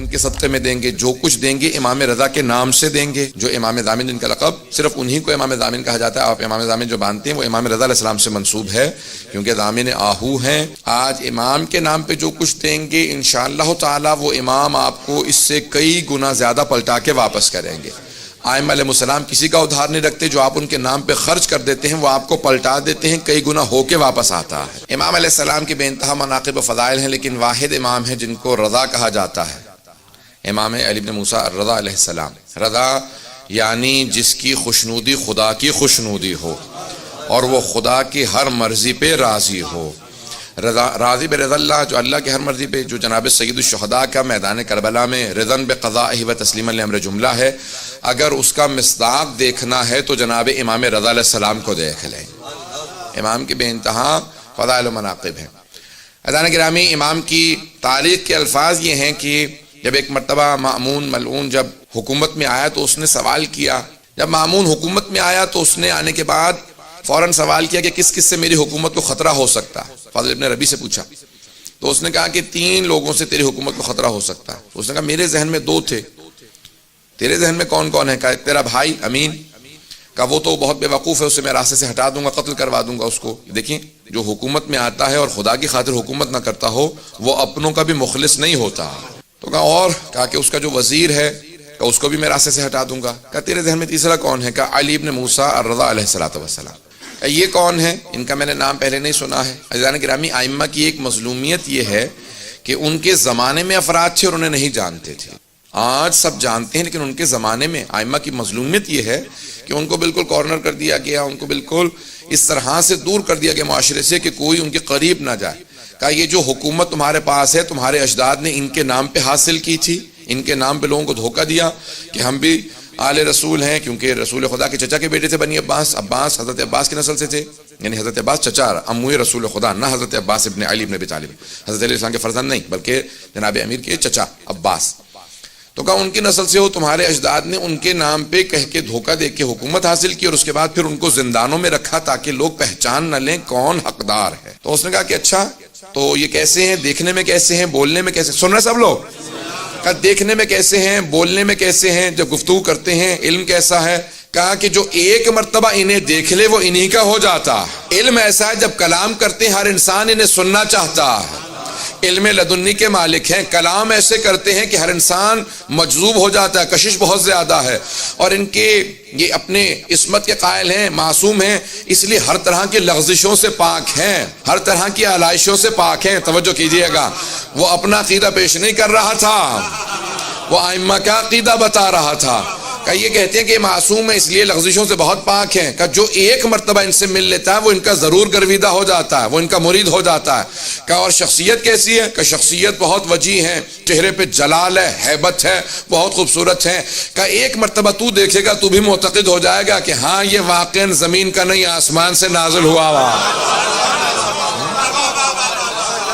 ان کے صدقے میں دیں گے، جو کچھ دیں گے امام رضا کے نام سے دیں گے. جو امام ضامن جن کا لقب صرف انہی کو امام ضامن کہا جاتا ہے. آپ امام ضامن جو باندھتے ہیں وہ امام رضا علیہ السلام سے منسوب ہے، کیونکہ ضامن آہو ہیں. آج امام کے نام پہ جو کچھ دیں گے انشاءاللہ تعالی وہ امام آپ کو اس سے کئی گنا زیادہ پلٹا کے واپس کریں گے. ائمہ علیہ السلام کسی کا ادھار نہیں رکھتے، جو آپ ان کے نام پہ خرچ کر دیتے ہیں وہ آپ کو پلٹا دیتے ہیں، کئی گنا ہو کے واپس آتا ہے. امام علیہ السلام کے بے انتہا مناقب و فضائل ہیں، لیکن واحد امام ہے جن کو رضا کہا جاتا ہے، امام علی بن موسیٰ الرضا علیہ السلام. رضا یعنی جس کی خوشنودی خدا کی خوشنودی ہو اور وہ خدا کی ہر مرضی پہ راضی ہو. راضی برضا اللہ، جو اللہ کی ہر مرضی پہ، جو جناب سید الشہداء کا میدان کربلا میں رضا بقضائہ و تسلیما لامر جملہ ہے، اگر اس کا مصداق دیکھنا ہے تو جناب امام رضا علیہ السلام کو دیکھ لیں. امام کے بے انتہا فضائل و مناقب ہیں. عزیزان گرامی، امام کی تاریخ کے الفاظ یہ ہیں کہ جب ایک مرتبہ مأمون ملعون جب حکومت میں آیا تو اس نے سوال کیا. جب مأمون حکومت میں آیا تو اس نے آنے کے بعد فوراً سوال کیا کہ کس کس سے میری حکومت کو خطرہ ہو سکتا ہے. فاضل ابن ربیع سے پوچھا تو اس نے کہا کہ 3 لوگوں سے تیری حکومت کو خطرہ ہو سکتا ہے. اس نے کہا میرے ذہن میں 2 تھے. تیرے ذہن میں کون کون ہے؟ کہا تیرا بھائی امین. کہا وہ تو بہت بے وقوف ہے، اسے میں راستے سے ہٹا دوں گا، قتل کروا دوں گا اس کو. دیکھیں، جو حکومت میں آتا ہے اور خدا کی خاطر حکومت نہ کرتا ہو وہ اپنوں کا بھی مخلص نہیں ہوتا. تو کہا اور؟ کہا کہ اس کا جو وزیر ہے کہ اس کو بھی میں راستے سے ہٹا دوں گا. کہا تیرے ذہن میں تیسرا کون ہے؟ کہا علی ابن موسیٰ الرضا علیہ السلام. یہ کون ہے؟ ان کا میں نے نام پہلے نہیں سنا ہے. عزیزان گرامی، ائمہ کی ایک مظلومیت یہ ہے کہ ان کے زمانے میں افراد تھے اور انہیں نہیں جانتے تھے. آج سب جانتے ہیں، لیکن ان کے زمانے میں ائمہ کی مظلومیت یہ ہے کہ ان کو بالکل کارنر کر دیا گیا، ان کو بالکل اس طرح سے دور کر دیا گیا معاشرے سے کہ کوئی ان کے قریب نہ جائے. کہا یہ جو حکومت تمہارے پاس ہے تمہارے اجداد نے ان کے نام پہ حاصل کی تھی، ان کے نام پہ لوگوں کو دھوکہ دیا کہ ہم بھی آل رسول ہیں، کیونکہ رسول خدا کے چچا کے بیٹے تھے بنی عباس. عباس حضرت عباس کی نسل سے تھے، یعنی حضرت عباس چچا اموی رسول خدا، نہ حضرت عباس ابن علی ابن ابی طالب، حضرت علیہ السلام کے فرزند نہیں بلکہ جناب امیر کے چچا عباس. تو کہا ان کی نسل سے ہو، تمہارے اجداد نے ان کے نام پہ کہہ کے دھوکہ دے کے حکومت حاصل کی اور اس کے بعد پھر ان کو زندانوں میں رکھا تاکہ لوگ پہچان نہ لیں کون حقدار ہے. تو اس نے کہا کہ اچھا تو یہ کیسے ہیں، دیکھنے میں کیسے ہیں، بولنے میں کیسے؟ سن رہے سب لوگ؟ کہا دیکھنے میں کیسے ہیں، بولنے میں کیسے ہیں، جب گفتگو کرتے ہیں علم کیسا ہے؟ کہا کہ جو ایک مرتبہ انہیں دیکھ لے وہ انہی کا ہو جاتا. علم ایسا ہے جب کلام کرتے ہیں ہر انسان انہیں سننا چاہتا ہے. علم لدنی کے مالک ہیں، کلام ایسے کرتے ہیں کہ ہر انسان مجذوب ہو جاتا ہے. کشش بہت زیادہ ہے اور ان کے یہ اپنے عصمت کے قائل ہیں، معصوم ہیں، اس لیے ہر طرح کی لغزشوں سے پاک ہیں، ہر طرح کی آلائشوں سے پاک ہیں. توجہ کیجئے گا، وہ اپنا عقیدہ پیش نہیں کر رہا تھا، وہ ائمہ کا عقیدہ بتا رہا تھا. کہ یہ کہتے ہیں کہ معصوم ہے اس لیے لغزشوں سے بہت پاک ہیں. کہ جو ایک مرتبہ ان سے مل لیتا ہے وہ ان کا ضرور گرویدہ ہو جاتا ہے، وہ ان کا مرید ہو جاتا ہے. کہ اور شخصیت کیسی ہے؟ کہ شخصیت بہت وجیح ہے، چہرے پہ جلال ہے، ہیبت ہے، بہت خوبصورت ہے. کہ ایک مرتبہ تو دیکھے گا تو بھی معتقد ہو جائے گا کہ ہاں یہ واقعاً زمین کا نہیں آسمان سے نازل ہوا ہوا.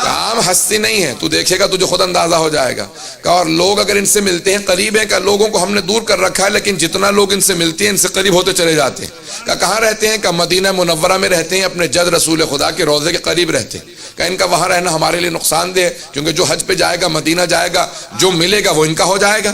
عام ہستی نہیں ہے، تو دیکھے گا تجھے خود اندازہ ہو جائے گا. کہ اور لوگ اگر ان سے ملتے ہیں قریب ہیں، کہ لوگوں کو ہم نے دور کر رکھا ہے لیکن جتنا لوگ ان سے ملتے ہیں ان سے قریب ہوتے چلے جاتے ہیں. کہ کہاں رہتے ہیں؟ کہ مدینہ منورہ میں رہتے ہیں، اپنے جد رسول خدا کے روضے کے قریب رہتے ہیں. کہ ان کا وہاں رہنا ہمارے لیے نقصان دہ ہے، کیونکہ جو حج پہ جائے گا مدینہ جائے گا، جو ملے گا وہ ان کا ہو جائے گا.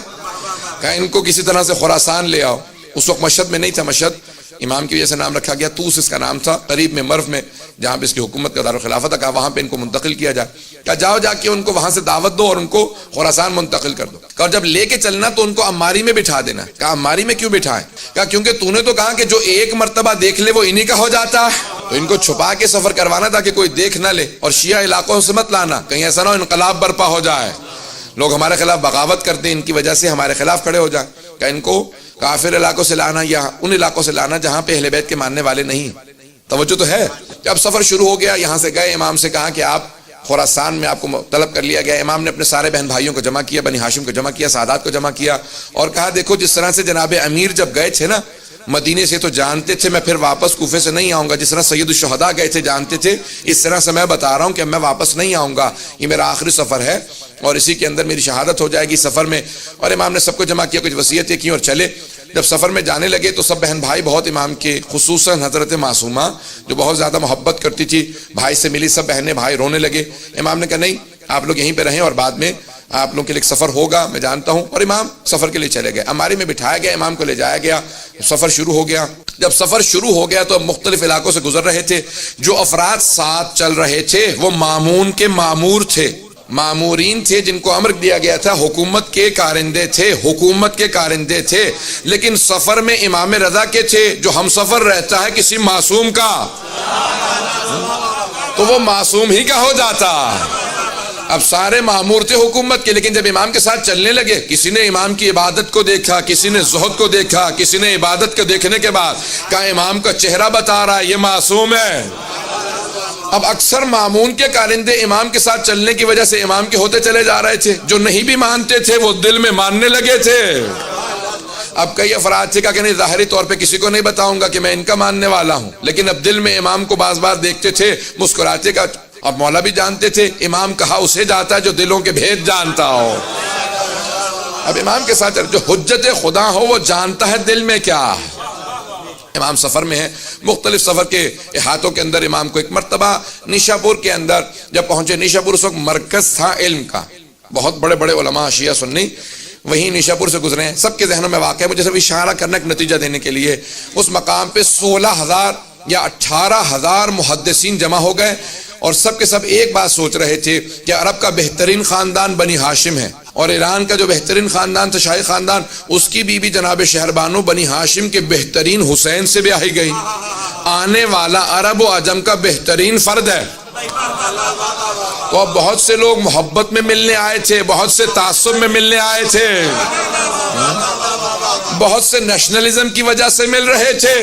کہ ان کو کسی طرح سے خراسان لے آؤ. اس وقت مشہد میں نہیں تھا، مشہد امام کی وجہ سے نام رکھا گیا، توس اس کا نام تھا، قریب میں مرو میں جہاں پہ اس کی حکومت کا دارالخلافت تھا. کہا وہاں پہ ان کو منتقل کیا جائے. کہا جاؤ جا کے ان کو وہاں سے دعوت دو اور ان کو خراسان منتقل کر دو. اور جب لے کے چلنا تو ان کو عماری میں بٹھا دینا. کہا عماری میں کیوں بٹھائیں؟ کہا کیونکہ تو نے تو کہا کہ جو ایک مرتبہ دیکھ لے وہ انہی کا ہو جاتا ہے. تو ان کو چھپا کے سفر کروانا تاکہ کوئی دیکھ نہ لے، اور شیعہ علاقوں سے مت لانا، کہیں ایسا نہ ہو انقلاب برپا ہو جائے، لوگ ہمارے خلاف بغاوت کرتے ہیں، ان کی وجہ سے ہمارے خلاف کھڑے ہو جائیں. کہ ان کو کافر علاقوں سے لانا یا ان علاقوں سے لانا جہاں پہ اہل بیت کے ماننے والے نہیں. توجہ تو ہے. جب سفر شروع ہو گیا یہاں سے گئے، امام سے کہا کہ آپ خراسان میں آپ کو طلب کر لیا گیا. امام نے اپنے سارے بہن بھائیوں کو جمع کیا، بنی ہاشم کو جمع کیا، سادات کو جمع کیا، اور کہا دیکھو جس طرح سے جناب امیر جب گئے تھے نا مدینے سے تو جانتے تھے میں پھر واپس کوفے سے نہیں آؤں گا، جس طرح سید الشہداء گئے تھے جانتے تھے، اس طرح سے میں بتا رہا ہوں کہ میں واپس نہیں آؤں گا، یہ میرا آخری سفر ہے اور اسی کے اندر میری شہادت ہو جائے گی سفر میں. اور امام نے سب کو جمع کیا، کچھ وصیتیں کی اور چلے. جب سفر میں جانے لگے تو سب بہن بھائی بہت امام کے، خصوصاً حضرت معصومہ جو بہت زیادہ محبت کرتی تھی، بھائی سے ملی، سب بہنیں بھائی رونے لگے. امام نے کہا نہیں آپ لوگ یہیں پہ رہیں اور بعد میں آپ لوگوں کے لیے سفر ہوگا میں جانتا ہوں، اور امام سفر کے لیے چلے گئے، اماری میں بٹھایا گیا، امام کو لے جایا گیا، سفر شروع ہو گیا۔ جب سفر شروع ہو گیا تو اب مختلف علاقوں سے گزر رہے تھے، جو افراد ساتھ چل رہے تھے وہ مامون کے مامور تھے، مامورین تھے جن کو امر دیا گیا تھا، حکومت کے کارندے تھے، حکومت کے کارندے تھے، لیکن سفر میں امام رضا کے تھے، جو ہم سفر رہتا ہے کسی معصوم کا تو وہ معصوم ہی کا ہو جاتا۔ اب سارے مامور تھے حکومت کے، لیکن جب امام کے ساتھ چلنے لگے، کسی نے امام کی عبادت کو دیکھا، کسی نے زہد کو دیکھا، کسی نے عبادت کو دیکھنے کے بعد کہا امام کا چہرہ بتا رہا ہے یہ معصوم ہے۔ اب اکثر مامون کے کارندے امام کے ساتھ چلنے کی وجہ سے امام کے ہوتے چلے جا رہے تھے، جو نہیں بھی مانتے تھے وہ دل میں ماننے لگے تھے۔ اب کئی افراد تھے کہ نہیں ظاہری طور پہ کسی کو نہیں بتاؤں گا کہ میں ان کا ماننے والا ہوں، لیکن اب دل میں امام کو بعض بار دیکھتے تھے مسکراتے کا۔ اب مولا بھی جانتے تھے امام کہا اسے جاتا ہے جو دلوں کے بھید جانتا ہو۔ اب امام کے ساتھ جو حجت خدا ہو وہ جانتا ہے دل میں کیا۔ امام سفر میں ہے، مختلف سفر کے احاطوں کے اندر امام کو ایک مرتبہ نیشاپور کے اندر جب پہنچے، نیشاپور اس وقت مرکز تھا علم کا، بہت بڑے بڑے علماء شیعہ سنی وہیں نیشاپور سے گزرے ہیں، سب کے ذہنوں میں واقع ہے، مجھے صرف اشارہ کرنا ایک نتیجہ دینے کے لیے۔ اس مقام پہ 16,000 یا 18,000 محدثین جمع ہو گئے، اور سب کے سب ایک بات سوچ رہے تھے کہ عرب کا بہترین خاندان بنی ہاشم ہے، اور ایران کا جو بہترین خاندان تھا شاہی خاندان، اس کی بیوی جناب شہربانو بنی ہاشم کے بہترین حسین سے بیاہی گئی۔ آنے والا عرب و عجم کا بہترین فرد ہے۔ تو اب بہت سے لوگ محبت میں ملنے آئے تھے، بہت سے تعصب میں ملنے آئے تھے، بہت سے نیشنلزم کی وجہ سے مل رہے تھے۔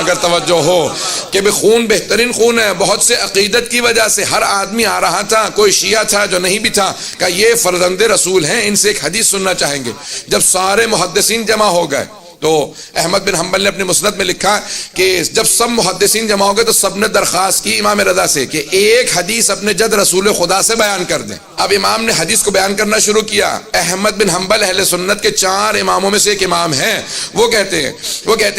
اگر توجہ ہو کہ بھی خون بہترین خون ہے، بہت سے عقیدت کی وجہ سے ہر آدمی آ رہا تھا، کوئی شیعہ تھا جو نہیں بھی تھا، کہ یہ فرزند رسول ہیں، ان سے ایک حدیث سننا چاہیں گے۔ جب سارے محدثین جمع ہو گئے تو احمد بن حنبل نے اپنے مسند میں لکھا کہ جب سب محدثین جمع ہو گئے تو سب نے درخواست کی امام رضا سے کہ ایک حدیث اپنے جد رسول خدا سے بیان کر دیں۔ اب امام نے حدیث کو بیان کرنا شروع کیا۔ احمد بن حنبل اہل سنت کے 4 اماموں میں سے ایک امام ہیں، وہ کہتے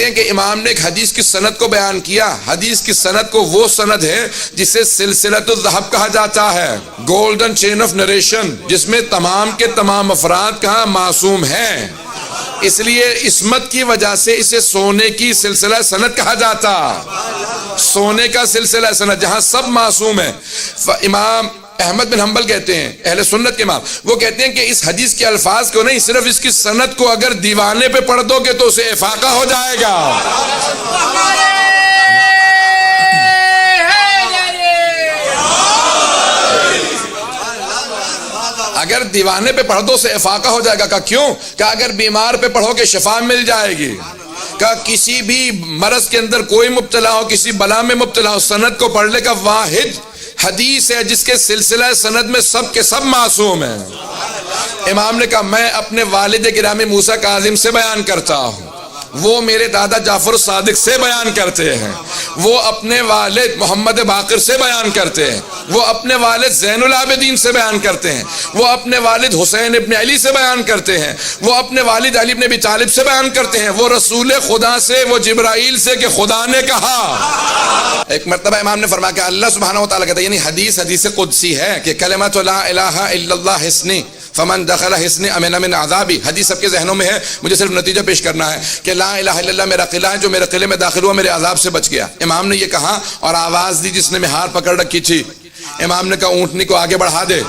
ہیں کہ امام نے ایک حدیث کی سند کو بیان کیا۔ حدیث کی سند کو وہ سند ہے جسے سلسلۃ الذہب کہا جاتا ہے، گولڈن چین آف نریشن، جس میں تمام کے تمام افراد کہاں معصوم ہیں، اس لیے عصمت کی وجہ سے اسے سونے کی سلسلہ سند کہا جاتا، سونے کا سلسلہ سند جہاں سب معصوم ہیں۔ امام احمد بن حنبل کہتے ہیں، اہل سنت کے امام، وہ کہتے ہیں کہ اس حدیث کے الفاظ کو نہیں، صرف اس کی سند کو اگر دیوانے پہ پڑھ دو گے تو اسے افاقہ ہو جائے گا۔ اگر دیوانے پہ پڑھ دو سے افاقہ ہو جائے گا۔ کہا کیوں؟ کہ اگر بیمار پہ پڑھو کہ شفا مل جائے گی۔ کہ کسی بھی مرض کے اندر کوئی مبتلا ہو، کسی بلا میں مبتلا ہو، سند کو پڑھ لے کا واحد حدیث ہے جس کے سلسلہ سند میں سب کے سب معصوم ہیں۔ امام نے کہا میں اپنے والد گرامی موسیٰ کاظم سے بیان کرتا ہوں، وہ میرے دادا جعفر صادق سے بیان کرتے ہیں، وہ اپنے والد محمد باقر سے بیان کرتے ہیں، وہ اپنے والد زین العابدین سے بیان کرتے ہیں، وہ اپنے والد حسین ابن علی سے بیان کرتے ہیں، وہ اپنے والد علی ابن ابی طالب سے بیان کرتے ہیں، وہ رسول خدا سے، وہ جبرائیل سے کہ خدا نے کہا۔ ایک مرتبہ امام نے فرمایا کہ اللہ سبحانہ وتعالیٰ کہتا ہے، یعنی حدیث قدسی ہے کہ کلمۃ لا الہ الا اللہ حسنی فمن دخل حسن امن من عذابی۔ حدیث سب کے ذہنوں میں ہے، مجھے صرف نتیجہ پیش کرنا ہے کہ لا الہ الا اللہ میرا قلعہ ہے، جو میرے قلعے میں داخل ہوا میرے عذاب سے بچ گیا۔ امام نے یہ کہا اور آواز دی جس نے مہار پکڑ رکھی تھی۔ امام نے کہا اونٹنی کو آگے بڑھا دے۔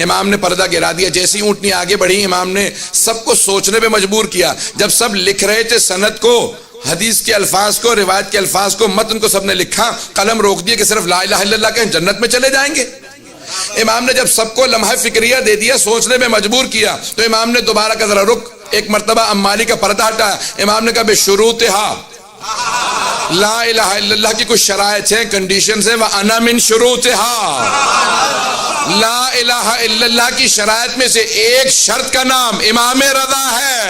امام نے پردہ گرا دیا۔ جیسی اونٹنی آگے بڑھی امام نے سب کو سوچنے پہ مجبور کیا۔ جب سب لکھ رہے تھے سند کو، حدیث کے الفاظ کو، روایت کے الفاظ کو، متن کو سب نے لکھا، قلم روک دیے کہ صرف لا الہ الا اللہ کہیں جنت میں چلے جائیں گے۔ امام نے جب سب کو لمحہ فکریہ دے دیا، سوچنے میں مجبور کیا، تو امام نے دوبارہ کا ذرا رک، ایک مرتبہ امالی کا پردہ ہٹایا۔ امام نے کہا بشروطہا، لا الہ الا اللہ کی کچھ شرائط ہیں، کنڈیشنز ہیں، وَأَنَا مِن شُرُوطِهَا۔ لا الہ الا اللہ کی شرائط میں سے ایک شرط کا نام امام رضا ہے۔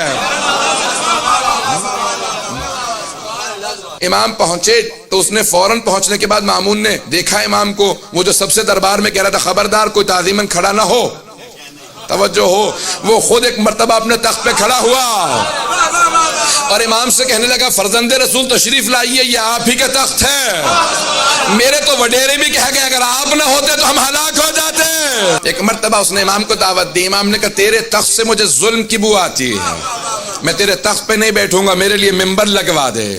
امام پہنچے تو اس نے فوراً پہنچنے کے بعد مامون نے دیکھا امام کو، وہ جو سب سے دربار میں کہہ رہا تھا خبردار کوئی تعظیماً کھڑا نہ ہو، توجہ ہو، وہ خود ایک مرتبہ اپنے تخت پہ کھڑا ہوا اور امام سے کہنے لگا فرزند رسول تشریف لائیے، یہ آپ ہی کا تخت ہے، میرے تو وڈیرے بھی کہہ گئے اگر آپ نہ ہوتے تو ہم ہلاک ہو جاتے۔ ایک مرتبہ اس نے امام کو دعوت دی، امام نے کہا تیرے تخت سے مجھے ظلم کی بو آتی ہے، میں تیرے تخت پہ نہیں بیٹھوں گا، میرے لیے ممبر لگوا دے۔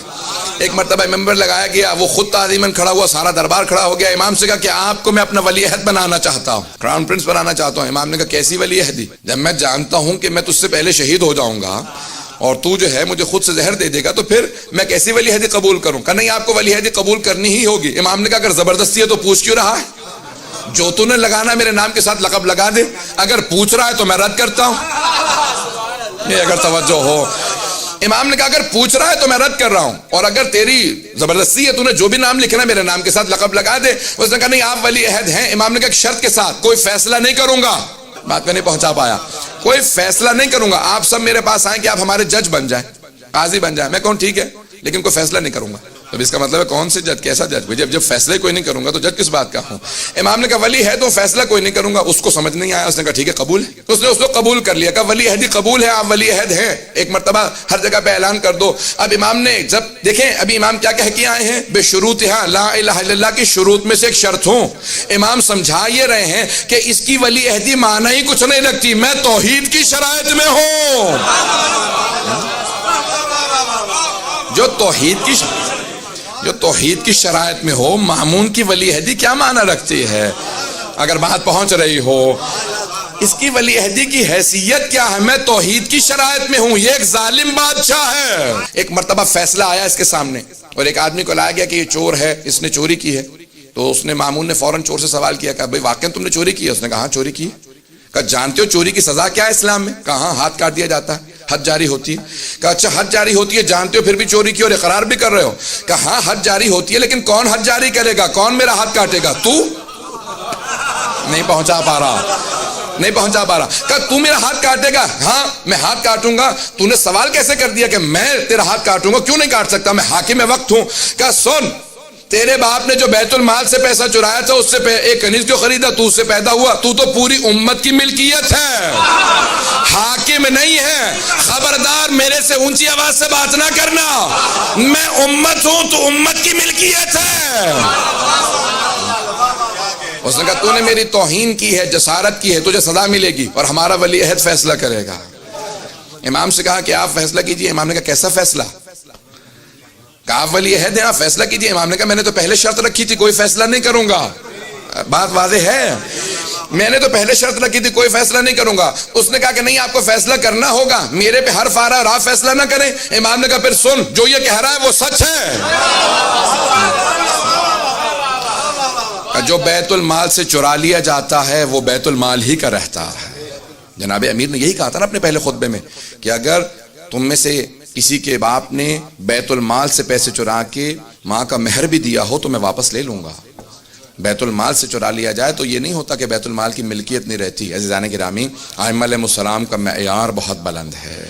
ایک مرتبہ ممبر لگایا گیا، وہ خود تعظیماً کھڑا ہوا، سارا دربار کھڑا ہو گیا۔ امام سے کہا کہ آپ کو میں اپنا ولی عہد بنانا چاہتا ہوں، کراؤن پرنس بنانا چاہتا ہوں۔ امام نے کہا کیسی ولی عہدی؟ جب میں جانتا ہوں کہ میں تجھ سے پہلے شہید ہو جاؤں گا اور تو جو ہے مجھے خود سے زہر دے دے گا تو پھر میں کیسی ولی عہدی قبول کروں؟ کہ نہیں آپ کو ولی عہدی قبول کرنی ہی ہوگی۔ امام نے کہا اگر زبردستی ہے تو پوچھ کیوں رہا ہے؟ جو تو نے لگانا میرے نام کے ساتھ لقب لگا دے، اگر پوچھ رہا ہے تو میں رد کرتا ہوں۔ یہ اگر توجہ ہو، امام نے کہا اگر پوچھ رہا ہے تو میں رد کر رہا ہوں، اور اگر تیری زبردستی ہے تو نے جو بھی نام لکھنا میرے نام کے ساتھ لقب لگا دے۔ اس نے کہا نہیں آپ ولی عہد ہیں۔ امام نے کہا ایک شرط کے ساتھ، کوئی فیصلہ نہیں کروں گا، بات میں نہیں پہنچا پایا، کوئی فیصلہ نہیں کروں گا، آپ سب میرے پاس آئیں کہ آپ ہمارے جج بن جائیں، قاضی بن جائیں۔ میں کہوں ٹھیک ہے لیکن کوئی فیصلہ نہیں کروں گا۔ تو اس کا مطلب ہے کون سے جج، کیسا جج؟ جب فیصلہ کوئی نہیں کروں گا تو جج کس بات کا ہوں؟ امام نے کہا ولی ہے تو فیصلہ کوئی نہیں کروں گا۔ اس کو سمجھ نہیں آیا، اس نے کہا ٹھیک ہے قبول ہے، تو اس نے اس کو قبول کر لیا، کہا ولی عہدی قبول ہے، آپ ولی عہد ہیں، ایک مرتبہ ہر جگہ پہ اعلان کر دو۔ اب امام نے جب دیکھیں ابھی امام کیا کہہ کے آئے ہیں، بے شروطہا، لا الہ الا اللہ کی شروط میں سے ایک شرط ہوں۔ امام سمجھا یہ رہے ہیں کہ اس کی ولی عہدی معنی ہی کچھ نہیں رکھتی، میں توحید کی شرائط میں ہوں۔ جو توحید کی شرائط میں ہو، مامون کی ولی عہدی کیا معنی رکھتی ہے؟ اگر بات پہنچ رہی ہو، اس کی ولی عہدی کی حیثیت کیا ہے؟ میں توحید کی شرائط میں ہوں، یہ ایک ظالم بادشاہ ہے۔ ایک مرتبہ فیصلہ آیا اس کے سامنے اور ایک آدمی کو لایا گیا کہ یہ چور ہے، اس نے چوری کی ہے۔ تو اس نے مامون نے فوراً چور سے سوال کیا کہ بھائی واقعاً تم نے چوری کی ہے؟ اس نے کہا ہاں چوری کی ہے۔ کہا جانتے ہو چوری کی سزا کیا ہے اسلام میں؟ کہا ہاں ہاتھ کاٹ دیا جاتا ہے، حد جاری ہوتی ہے۔ کہا اچھا حد جاری ہوتی ہے، جانتے ہو پھر بھی چوری کی اور اقرار بھی کر رہے ہو؟ کہا ہاں حد جاری ہوتی ہے، لیکن کون حد جاری کرے گا؟ کون میرا ہاتھ کاٹے گا؟ تو نہیں پہنچا پا رہا۔ کہا تو میرا ہاتھ کاٹے گا؟ ہاں میں ہاتھ کاٹوں گا۔ تو نے سوال کیسے کر دیا کہ میں تیرا ہاتھ کاٹوں گا؟ کیوں نہیں کاٹ سکتا، میں حاکم وقت ہوں۔ کہا سن، تیرے باپ نے جو بیت المال سے پیسہ چرایا تھا اس سے ایک کنیز کیوں خریدا؟ تو اس سے پیدا ہوا، تو پوری امت کی ملکیت ہے، حاکم نہیں ہے۔ خبردار میرے سے اونچی آواز سے بات نہ کرنا، میں امت ہوں، تو امت کی ملکیت ہے۔ اس نے کہا تو نے میری توہین کی ہے، جسارت کی ہے، تجھے سزا ملے گی اور ہمارا ولی عہد فیصلہ کرے گا۔ امام سے کہا کہ آپ فیصلہ کیجئے۔ امام نے کہا کیسا فیصلہ؟ کہا آپ ولی عہد ہیں، آپ فیصلہ کیجئے۔ امام نے کہا میں نے تو پہلے شرط رکھی تھی کوئی فیصلہ نہیں کروں گا۔ بات واضح ہے، میں نے تو پہلے شرط رکھی تھی کوئی فیصلہ نہیں کروں گا۔ اس نے کہا کہ نہیں آپ کو فیصلہ کرنا ہوگا، میرے پہ حرف آ رہا ہے اور آپ فیصلہ نہ کریں۔ امام نے کہا پھر سن، جو یہ کہہ رہا ہے وہ سچ ہے۔ جو بیت المال سے چرا لیا جاتا ہے وہ بیت المال ہی کا رہتا ہے۔ جناب امیر نے یہی کہا تھا نا اپنے پہلے خطبے میں کہ اگر تم میں سے کسی کے باپ نے بیت المال سے پیسے چرا کے ماں کا مہر بھی دیا ہو تو میں واپس لے لوں گا۔ بیت المال سے چرا لیا جائے تو یہ نہیں ہوتا کہ بیت المال کی ملکیت نہیں رہتی۔ عزیزان گرامی، ائمہ علیہ السلام کا معیار بہت بلند ہے،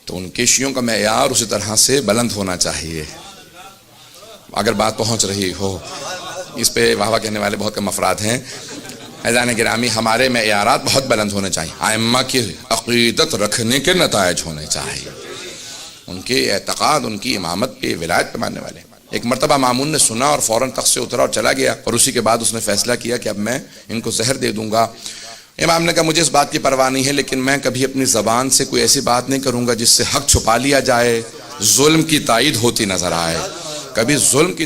تو ان کے شیعوں کا معیار اسی طرح سے بلند ہونا چاہیے۔ اگر بات پہنچ رہی ہو، اس پہ واہ واہ کہنے والے بہت کم افراد ہیں۔ عزیزان گرامی، ہمارے معیارات بہت بلند ہونے چاہیے، ائمہ کی عقیدت رکھنے کے نتائج ہونے چاہیے، ان کے اعتقاد، ان کی امامت پہ، ولایت پہ ماننے والے۔ ایک مرتبہ مامون نے سنا اور فوراً تخت سے اترا اور چلا گیا، اور اسی کے بعد اس نے فیصلہ کیا کہ اب میں ان کو زہر دے دوں گا۔ امام نے کہا مجھے اس بات کی پرواہ نہیں ہے، لیکن میں کبھی اپنی زبان سے کوئی ایسی بات نہیں کروں گا جس سے حق چھپا لیا جائے، ظلم کی تائید ہوتی نظر آئے، کبھی ظلم کی